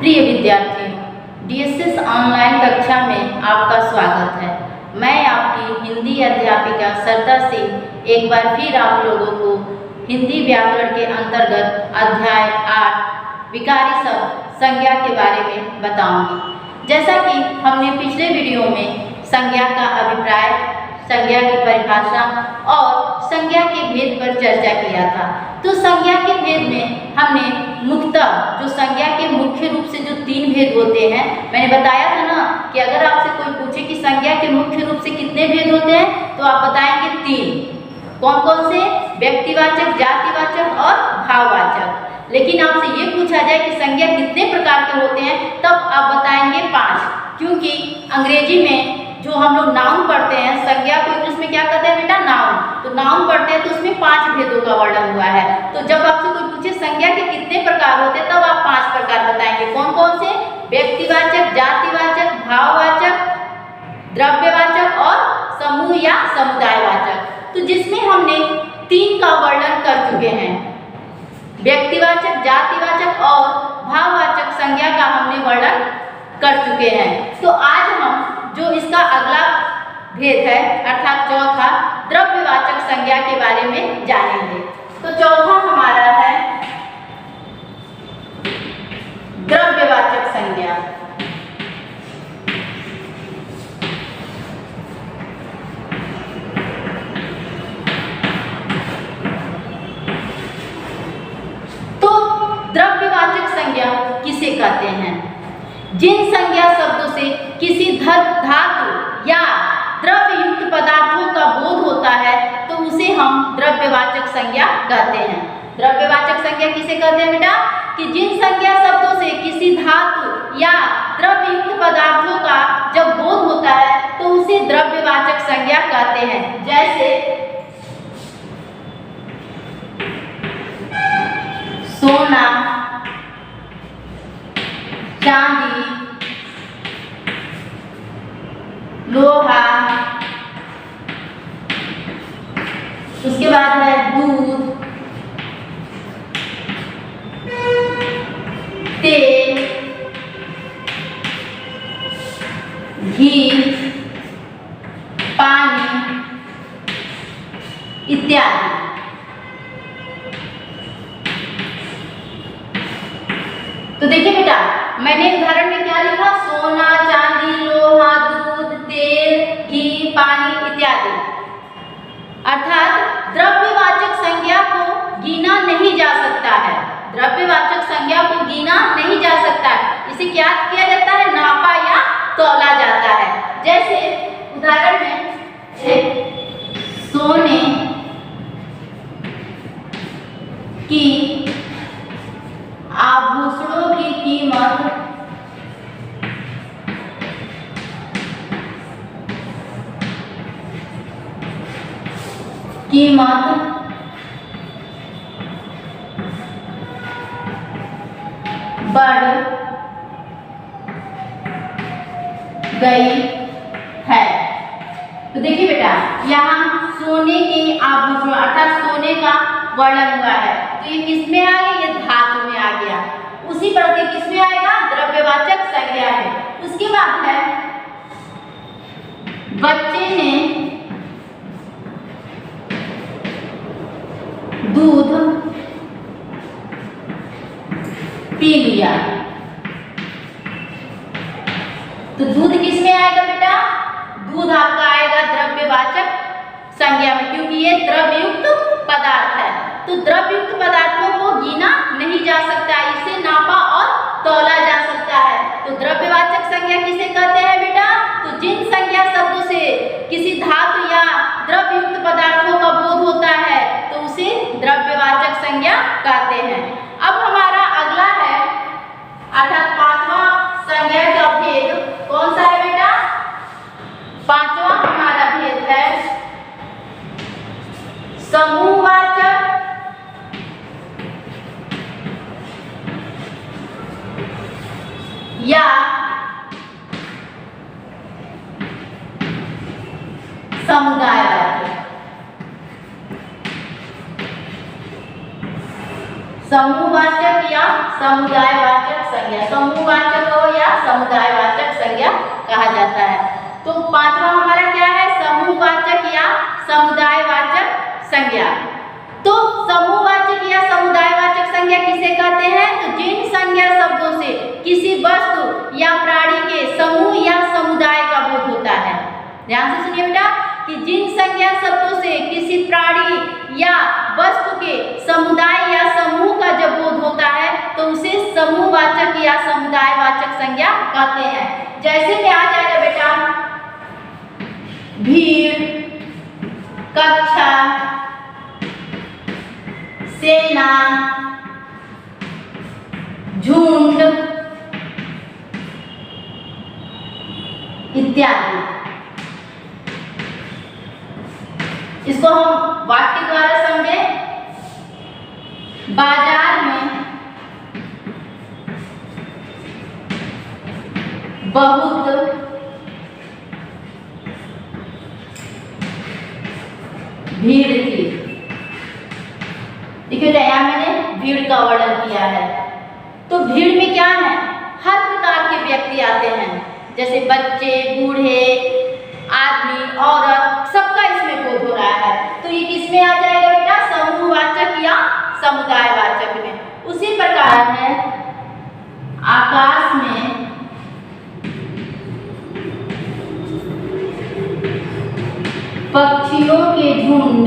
प्रिय विद्यार्थियों, DSS online कक्षा में आपका स्वागत है। मैं आपकी हिंदी अध्यापिका सरदा सिंह एक बार फिर आप लोगों को हिंदी व्याकरण के अंतर्गत अध्याय 8 विकारी शब्द संज्ञा के बारे में बताऊंगी। जैसा कि हमने पिछले वीडियो में संज्ञा का अभिप्राय, संज्ञा की परिभाषा और संज्ञा के भेद पर चर्चा किया था। तो संज्ञा के भेद में हमने मुख्यतः जो संज्ञा के मुख्य रूप से जो 3 भेद होते हैं, मैंने बताया था ना कि अगर आपसे कोई पूछे कि संज्ञा के मुख्य रूप से कितने भेद होते हैं तो आप बताएंगे 3। कौन कौन से? व्यक्तिवाचक, जातिवाचक और भाववाचक। लेकिन आपसे ये पूछा जाए कि संज्ञा कितने प्रकार के होते हैं तब आप बताएंगे 5, क्योंकि अंग्रेजी में जो हम लोग नाउन पढ़ते हैं, संज्ञा को इंग्लिश में क्या कहते हैं बेटा? नाउन। तो नाउन पढ़ते हैं तो उसमें 5 भेदों का वर्णन हुआ है। तो जब आपसे कोई पूछे संज्ञा के कितने प्रकार होते हैं तब आप 5 प्रकार बताएंगे। कौन कौन से? व्यक्तिवाचक, जातिवाचक, भाववाचक, द्रव्यवाचक और समूह या समुदायवाचक। तो जिसमें हमने 3 का वर्णन कर चुके हैं, व्यक्तिवाचक, जातिवाचक और भाववाचक संज्ञा का हमने वर्णन कर चुके हैं। तो आज हम जो इसका अगला भेद है अर्थात चौथा द्रव्यवाचक संज्ञा के बारे में जानेंगे। तो चौथा हमारा है द्रव्यवाचक संज्ञा। तो द्रव्यवाचक संज्ञा किसे कहते हैं? जिन संज्ञा शब्दों से किसी धातु या द्रव्य युक्त पदार्थों का बोध होता है तो उसे हम द्रव्यवाचक संज्ञा कहते हैं। द्रव्यवाचक संज्ञा किसे कहते हैं बेटा? कि जिन संज्ञा शब्दों से किसी धातु या द्रव्य युक्त पदार्थों का जब बोध होता है तो उसे द्रव्यवाचक संज्ञा कहते हैं। जैसे सोना, चांदी, लोहा, उसके बाद है दूध, तेल, घी, पानी इत्यादि। तो देखिए बेटा, मैंने उदाहरण में क्या लिखा? सोना, चांदी, लोहा, दूध, तेल, घी, पानी इत्यादि। अर्थात द्रव्यवाचक संज्ञा को गिना नहीं जा सकता है। द्रव्यवाचक संज्ञा को गिना नहीं जा सकता है। इसे क्या किया जाता है? नापा या तौला जाता है। जैसे उदाहरण में सोने की आभूषणों की कीमत बढ़ गई है। तो देखिए बेटा, यहाँ सोने के आभूषण अर्थात सोने का वर्णन हुआ है। तो ये किस में आ गया? ये धातु में आ गया। उसी प्रकार किस में आएगा? द्रव्यवाचक संज्ञा है। उसके बाद है बच्चे ने दूध पी लिया। तो दूध किस में आएगा बेटा? दूध आपका आएगा द्रव्यवाचक संज्ञा में, क्योंकि ये द्रवयुक्त पदार्थ है। तो द्रवयुक्त पदार्थों को गिना नहीं जा सकता, इसे नापा और तौला जा सकता है। तो द्रव्यवाचक संज्ञा किसे कहते हैं बेटा? तो जिन संज्ञा शब्दों से किसी धातु या द्रवयुक्त पदार्थों का बोध होता है तो उसे द्रव्यवाचक संज्ञा कहते हैं। अब हमारा अगला है अर्थात 5वां संज्ञा का भेद कौन सा है बेटा? 5वां हमारा भेद है समूहवाचक या समुदायवाचक। समूहवाचक या समुदायवाचक संज्ञा, समूहवाचक हो या समुदायवाचक संज्ञा कहा जाता है। तो पांचवा हमारा क्या है, समूहवाचक या समुदायवाचक संज्ञा। तो समूहवाचक या समुदायवाचक संज्ञा किसे कहते हैं, तो जिन संज्ञा शब्दों से किसी वस्तु या प्राणी के समूह या समुदाय का बोध होता है। ध्यान से सुनिए बेटा कि जिन संज्ञा शब्दों से किसी प्राणी या वस्तु के समुदाय या समूह का जब बोध होता है तो उसे समूहवाचक या समुदायवाचक संज्ञा कहते हैं। जैसे में आ जाएगा बेटा भीड़, कक्षा, सेना, झुंड इत्यादि। इसको हम वाक्य द्वारा समझे। बाजार में बहुत भीड़ थी। देखिए यहाँ मैंने भीड़ का वर्णन किया है। तो भीड़ में क्या है, हर प्रकार के व्यक्ति आते हैं, जैसे बच्चे, बूढ़े, आदमी, औरत, सबका इसमें बोध हो रहा है। तो ये किसमें आ जाएगा बेटा, समूहवाचक या समुदायवाचक में। उसी प्रकार है आकाश में पक्षियों के झुंड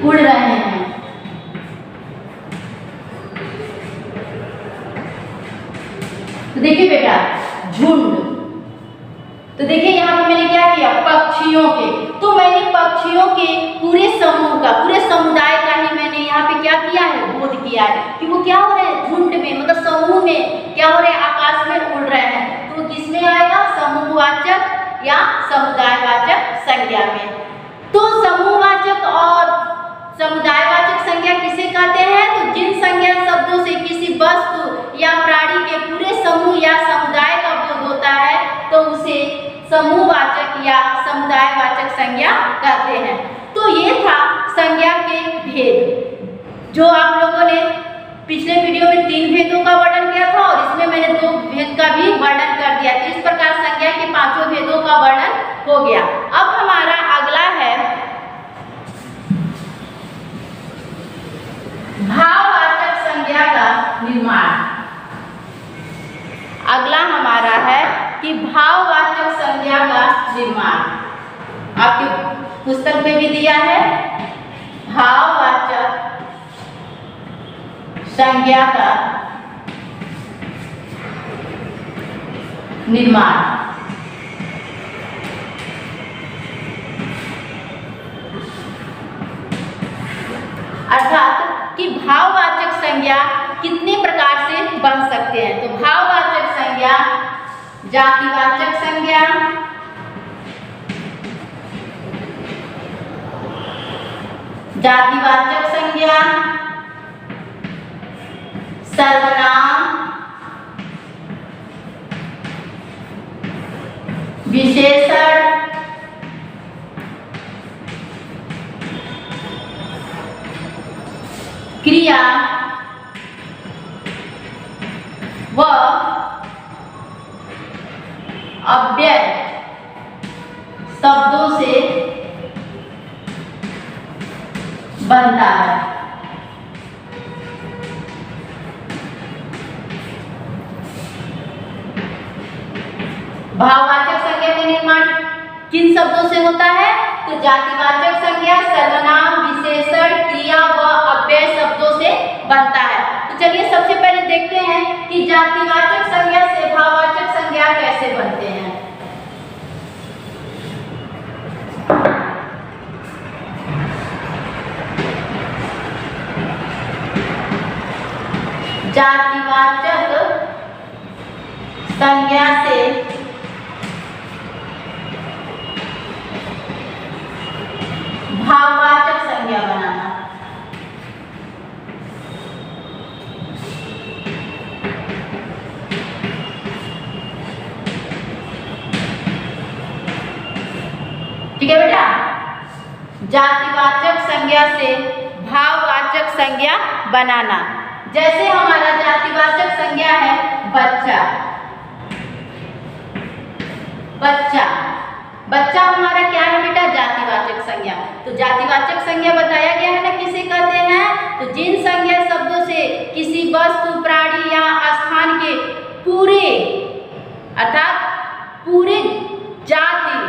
उड़ रहे हैं। तो देखिए बेटा झुंड, तो देखिए यहाँ पे मैंने क्या किया, पक्षियों के, तो मैंने पक्षियों के पूरे समूह का, पूरे समुदाय का ही मैंने यहाँ पे क्या किया है, बोध किया है कि वो क्या हो रहे हैं, झुंड में, मतलब समूह में क्या हो रहे हैं, आकाश में उड़ रहे हैं। तो किसमें आएगा, समूहवाचक या समुदायवाचक संज्ञा में। तो समूहवाचक और समुदायवाचक संज्ञा किसे कहते हैं, तो जिन संज्ञा शब्दों से किसी वस्तु या प्राणी के पूरे समूह या समुदाय का बोध होता है तो उसे समूहवाचक या समुदायवाचक संज्ञा कहते हैं। तो ये था संज्ञा के भेद, जो आप लोगों ने पिछले वीडियो में 3 भेदों का वर्णन किया था और इसमें मैंने 2 भेद का भी वर्णन कर दिया। तो इस प्रकार संज्ञा के 5 भेदों का वर्णन हो गया। अब हमारा अगला है भाववाचक संज्ञा का निर्माण। अगला हमारा है कि भाववाचक संज्ञा का निर्माण। आपकी पुस्तक में भी दिया है भाववाचक संज्ञा का निर्माण। अर्थात कि भाववाचक संज्ञा कितने प्रकार से बन सकते हैं। तो भाववाचक संज्ञा, जातिवाचक संज्ञा, जातिवाचक संज्ञा, सर्वनाम, विशेषण, क्रिया व अव्यय शब्दों से बनता है। भाववाचक संज्ञा का निर्माण किन शब्दों से होता है, तो जातिवाचक संज्ञा, सर्वनाम, विशेषण, क्रिया व अव्यय शब्दों से बनता है। तो चलिए सबसे पहले देखते हैं कि जातिवाचक संज्ञा से भाववाचक संज्ञा कैसे बनते हैं। जातिवाचक संज्ञा से भाववाचक संज्ञा बनाना। ठीक है बेटा। जातिवाचक संज्ञा से भाववाचक संज्ञा बनाना। जैसे हमारा जातिवाचक संज्ञा है बच्चा। बच्चा बच्चा हमारा क्या है बेटा? जातिवाचक संज्ञा। तो जातिवाचक संज्ञा बताया गया है ना किसे कहते हैं? तो जिन संज्ञा शब्दों से किसी वस्तु, प्राणी या स्थान के पूरे अर्थात पूरे जाति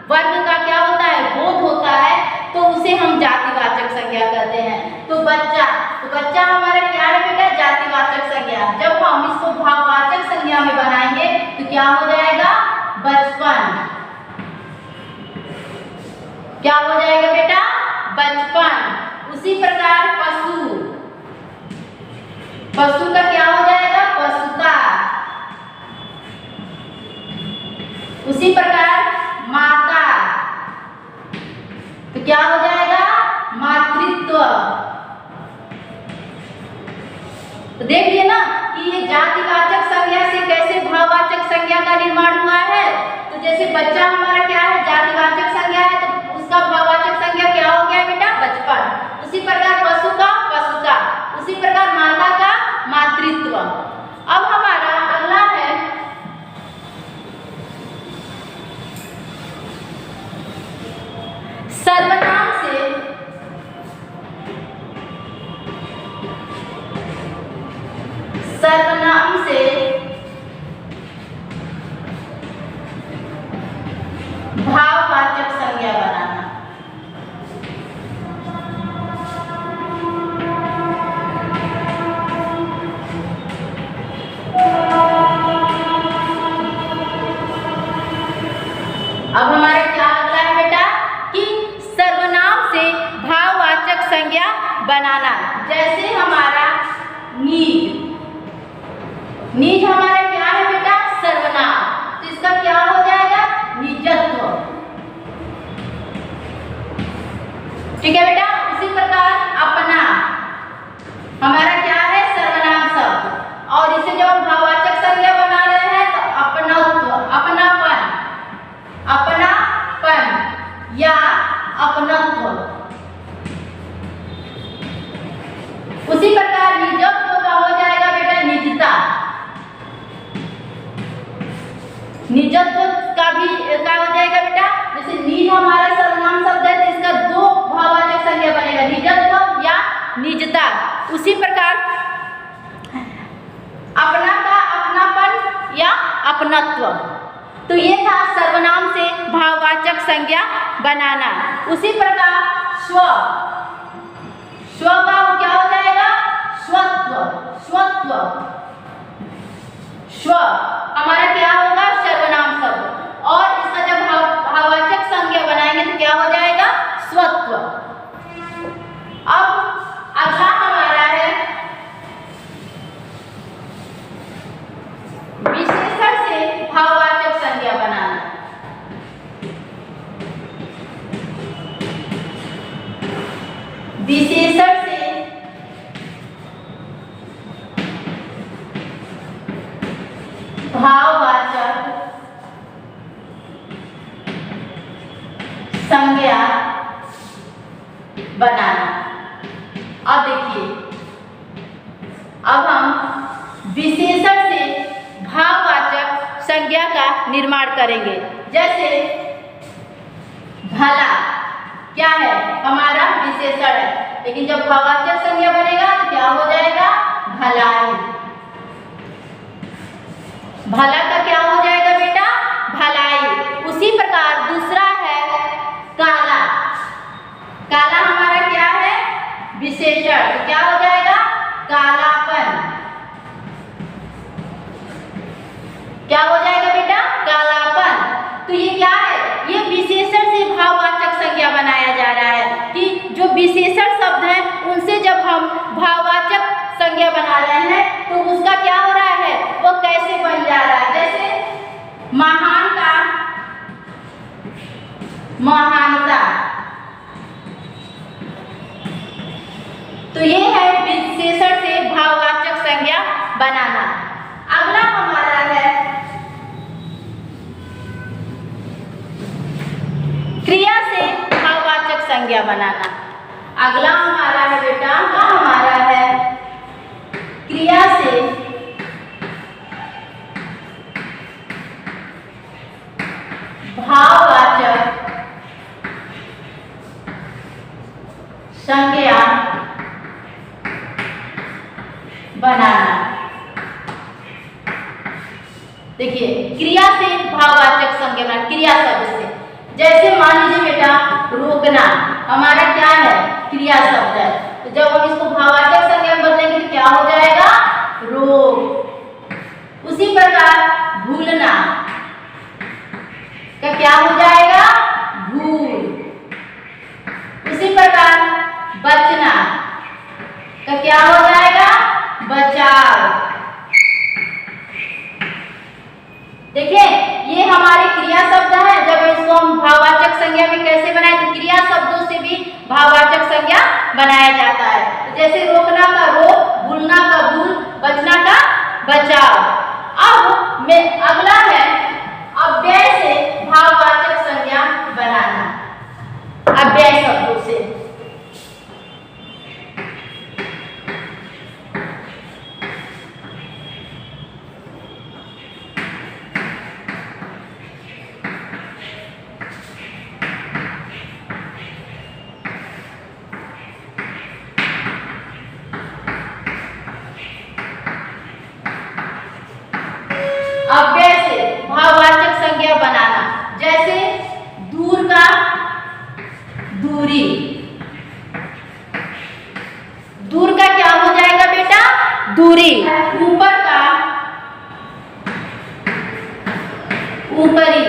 वर्ग का क्या होता है? बोध होता है, तो उसे हम जातिवाचक संज्ञा कहते हैं। तो बच्चा हमारा क्या है बेटा? जातिवाचक संज्ञा। जब हम इसको भाववाचक संज्ञा में बनाएंगे तो क्या हो जाएगा? बचपन। क्या हो जाएगा बेटा? बचपन। उसी प्रकार पशु का क्या हो जाएगा? पशुता। उसी प्रकार माता, तो क्या हो जाएगा? मातृत्व। तो देख लिए ना कि ये जातिवाचक संज्ञा से कैसे भाववाचक संज्ञा का निर्माण हुआ है। तो जैसे बच्चा हमारा क्या है? जातिवाचक संज्ञा है, तो उसका भाववाचक संज्ञा क्या हो गया बेटा? बचपन। उसी प्रकार पशु का पशुता, उसी प्रकार माता का मातृत्व। अब हमारा अगला है सर्वनाम से भाववाचक संज्ञा बनाना। अब हमारा क्या अगला है बेटा? कि सर्वनाम से भाववाचक संज्ञा बनाना। जैसे हमारा नीज हमारा क्या है बेटा? सर्वनाम। तो इसका क्या हो जाएगा? निजत्व। ठीक है बेटा। उसी प्रकार अपना हमारा क्या है? सर्वनाम शब्द। और इसे जब हम भाववाचक संज्ञा बना रहे हैं तो अपनत्व, अपनापन या अपनत्व। उसी प्रकार निजत्व का हो जाएगा बेटा निजता। निजत्व का भी क्या हो जाएगा बेटा? जैसे निज हमारा सर्वनाम शब्द है, तो इसका दो भाववाचक संज्ञा बनेगा, निजत्व या निजता। उसी प्रकार अपना का अपनापन या अपनत्व। तो ये था सर्वनाम से भाववाचक संज्ञा बनाना। उसी प्रकार स्व का क्या हो जाएगा? स्वत्व। स्व हमारा क्या होगा? सर्वनाम शब्द। और इसका जब भाववाचक संज्ञा बनाएंगे तो क्या हो जाएगा? स्वत्व। अब अगला हमारा है विशेषण से भाववाचक संज्ञा बनाना। विशेषण से भाववाचक संज्ञा बनाना। अब देखिए, अब हम विशेषण से भाववाचक संज्ञा का निर्माण करेंगे। जैसे भला क्या है? हमारा विशेषण है, लेकिन जब भाववाचक संज्ञा बनेगा तो क्या हो जाएगा? भलाई। भला का क्या हो जाएगा बेटा? भलाई। उसी प्रकार दूसरा है काला। काला हमारा क्या है? विशेषण। तो क्या हो जाएगा? कालापन। क्या हो जाएगा बेटा? कालापन। तो ये क्या है? ये विशेषण से भाववाचक संज्ञा बनाया जा रहा है कि जो विशेषण शब्द हैं उनसे जब हम भाववाचक संज्ञा बना रहे हैं तो उसका क्या हो रहा है? वो कैसे बन जा रहा है? जैसे महान का महानता। तो ये है विशेषण से भाववाचक संज्ञा बनाना। अगला हमारा है क्रिया संज्ञा बनाना। अगला हमारा है बेटा, हमारा है क्रिया से भाववाचक संज्ञा बनाना। देखिए, क्रिया से भाववाचक संज्ञा बनाना, क्रिया शब्द से। जैसे मान लीजिए बेटा, रोकना हमारा क्या है, क्रिया शब्द है। तो जब हम इसको भाववाचक संज्ञा में बदलेंगे तो क्या हो जाएगा, रोक। उसी प्रकार भूलना का क्या हो जाएगा, भूल। उसी प्रकार बचना का क्या हो जाएगा, बचाव। देखिए, ये हमारे क्रिया शब्द है। जब इसको हम भाववाचक संज्ञा में कैसे बनाए, तो क्रिया शब्दों से भी भाववाचक संज्ञा बनाया जाता है। तो जैसे रोकना का रोक, भूलना का भूल, बचना का बचाव। अब मैं अगला है अव्यय से भाववाचक संज्ञा बनाना, अव्यय शब्दों से। अव्यय से भाववाचक संज्ञा बनाना, जैसे दूर का दूरी। दूर का क्या हो जाएगा बेटा, दूरी। ऊपर का ऊपरी।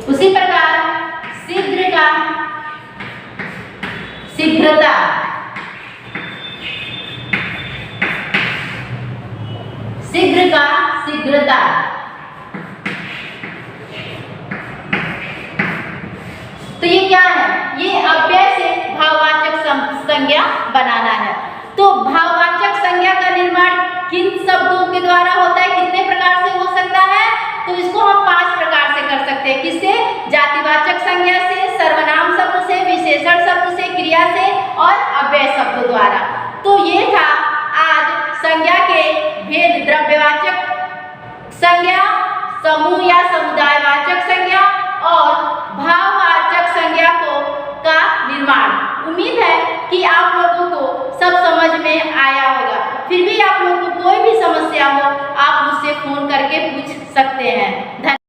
उसी प्रकार शीघ्र का शीघ्रता। शीघ्र का शीघ्रता। तो ये क्या है, ये अव्यय से भाववाचक संज्ञा बनाना है। तो भाववाचक संज्ञा का निर्माण किन शब्दों के द्वारा होता है, कितने प्रकार से हो सकता है, तो इसको हम 5 प्रकार से कर सकते हैं। किससे, जातिवाचक संज्ञा से, सर्वनाम शब्द से, विशेषण शब्द से, क्रिया से और अव्यय शब्द द्वारा। तो ये था आज संज्ञा के भेद, द्रव्यवाचक संज्ञा, समूह या समुदायवाचक संज्ञा और भाववाचक संज्ञा का निर्माण। उम्मीद है कि आप लोगों को सब समझ में आया होगा। फिर भी आप लोगों को कोई भी समस्या हो, आप मुझसे फोन करके पूछ सकते हैं।